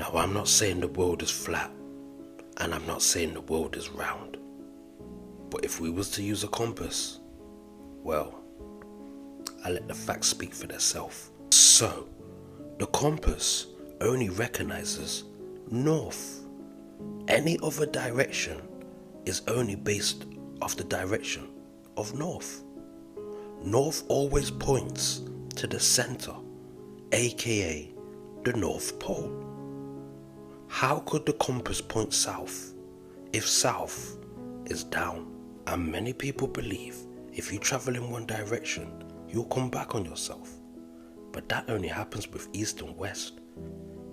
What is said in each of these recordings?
Now, I'm not saying the world is flat, and I'm not saying the world is round. But if we was to use a compass, well, I let the facts speak for themselves. So, the compass only recognizes north. Any other direction is only based off the direction of north. North always points to the center, aka the North Pole. How could the compass point south if south is down? And many people believe if you travel in one direction, you'll come back on yourself. But that only happens with east and west.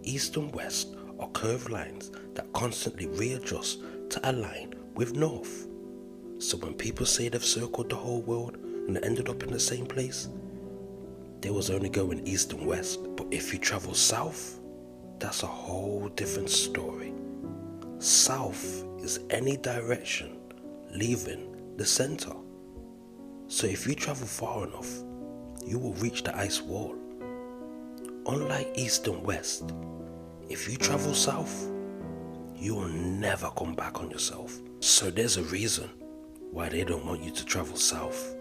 East and west are curved lines that constantly readjust to align with north. So when people say they've circled the whole world and ended up in the same place, they was only going east and west. But if you travel south, that's a whole different story. South is any direction leaving the center. So if you travel far enough, you will reach the ice wall. Unlike east and west, if you travel south, you will never come back on yourself. So there's a reason why they don't want you to travel south.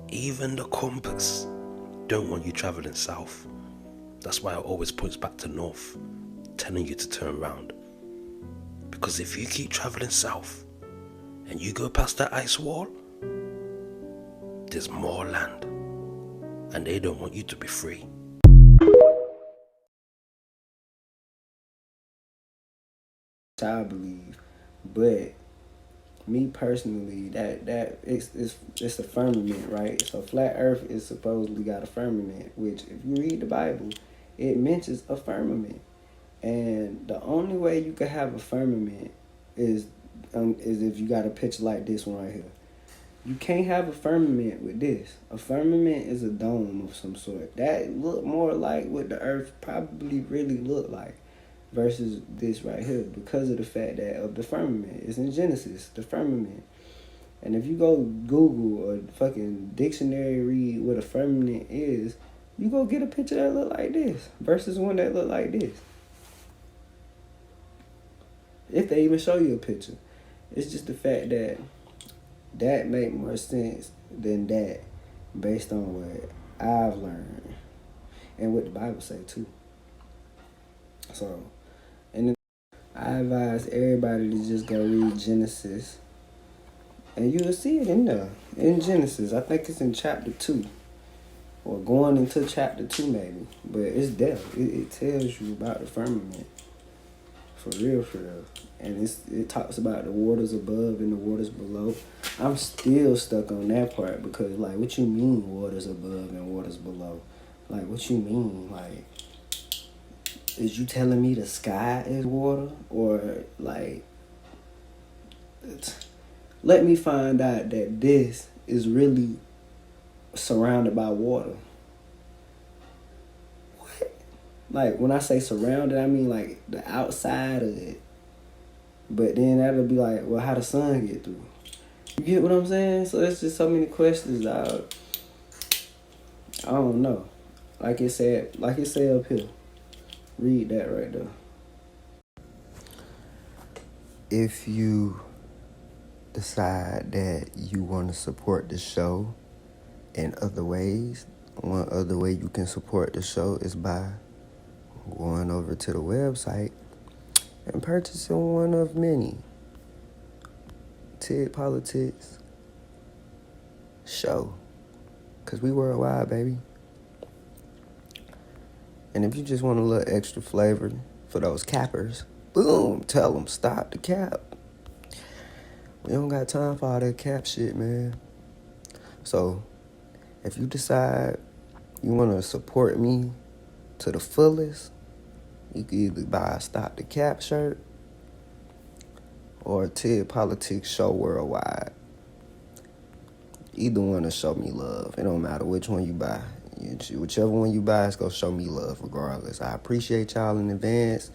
Even the compass don't want you traveling south. That's why it always points back to north, telling you to turn around. Because if you keep traveling south and you go past that ice wall, there's more land, and they don't want you to be free. I believe, but me personally, that it's a firmament, right? So flat Earth is supposedly got a firmament, which if you read the Bible, it mentions a firmament, and the only way you can have a firmament is if you got a picture like this one right here. You can't have a firmament with this. A firmament is a dome of some sort. That look more like what the Earth probably really looked like versus this right here because of the fact that of the firmament. It's in Genesis, the firmament. And if you go Google or fucking dictionary read what a firmament is, you go get a picture that look like this versus one that look like this. If they even show you a picture. It's just the fact that make more sense than that based on what I've learned and what the Bible say too. So, and I advise everybody to just go read Genesis, and you will see it in there. In Genesis, I think it's in chapter 2, or going into chapter 2 maybe, but it's there. It tells you about the firmament, for real, and it talks about the waters above and the waters below. I'm still stuck on that part because, like, what you mean waters above and waters below? Like, what you mean? Like, is you telling me the sky is water? Or, like, let me find out that this is really surrounded by water. What? Like, when I say surrounded, I mean, like, the outside of it. But then that'll be like, well, how the sun get through? You get what I'm saying? So it's just so many questions out. I don't know. Like it said up here. Read that right there. If you decide that you want to support the show in other ways, one other way you can support the show is by going over to the website and purchasing one of many Ted Politics show. Because we worldwide, baby. And if you just want a little extra flavor for those cappers, boom, tell them stop the cap. We don't got time for all that cap shit, man. So, if you decide you want to support me to the fullest, you can either buy a Stop the Cap shirt or a Ted Politics show worldwide. Either one will show me love. It don't matter which one you buy. Whichever one you buy is going to show me love regardless. I appreciate y'all in advance.